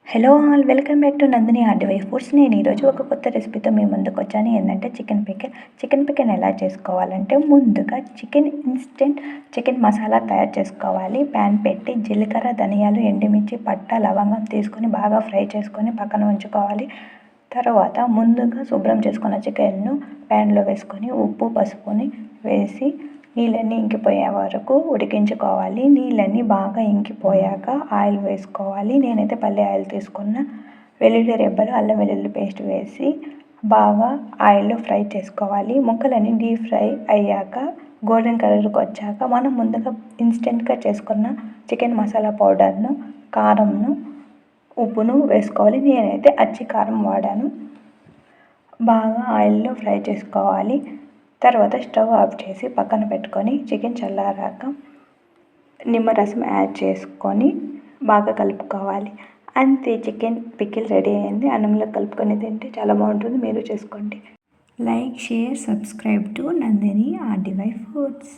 Hello all welcome back to Nandini RDY foods. నేను ఈరోజు ఒక కొత్త రెసిపీతో మీ ముందుకు వచ్చాను. ఏంటంటే చికెన్ పికెన్ ఎలా చేసుకోవాలంటే ముందుగా ఇన్స్టెంట్ చికెన్ మసాలా తయారు చేసుకోవాలి. ప్యాన్ పెట్టి జీలకర్ర, ధనియాలు, ఎండుమిర్చి, పట్ట, లవంగం తీసుకొని బాగా ఫ్రై చేసుకొని పక్కన ఉంచుకోవాలి. తర్వాత ముందుగా శుభ్రం చేసుకున్న చికెన్ను ప్యాన్లో వేసుకొని ఉప్పు, పసుపుని వేసి నీళ్ళన్నీ ఇంకిపోయే వరకు ఉడికించుకోవాలి. నీళ్ళన్నీ బాగా ఇంకిపోయాక ఆయిల్ వేసుకోవాలి. నేనైతే పల్లి ఆయిల్ తీసుకున్న. వెల్లుల్లి రెబ్బలు, అల్లం వెల్లుల్లి పేస్ట్ వేసి బాగా ఆయిల్లో ఫ్రై చేసుకోవాలి. ముక్కలన్నీ డీప్ ఫ్రై అయ్యాక గోల్డెన్ కలర్కి వచ్చాక మనం ముందుగా ఇన్స్టెంట్గా చేసుకున్న చికెన్ మసాలా పౌడర్ను, కారంను, ఉప్పును వేసుకోవాలి. నేనైతే అచ్చి కారం వాడాను. బాగా ఆయిల్లో ఫ్రై చేసుకోవాలి. తర్వాత స్టవ్ ఆఫ్ చేసి పక్కన పెట్టుకొని చికెన్ చల్లారాక నిమ్మరసం యాడ్ చేసుకొని బాగా కలుపుకోవాలి. అంతే, చికెన్ పికిల్ రెడీ అయింది. అన్నంలో కలుపుకొని తింటే చాలా బాగుంటుంది. మీరు చేసుకోండి. Like, share, subscribe to Nandini RDY foods.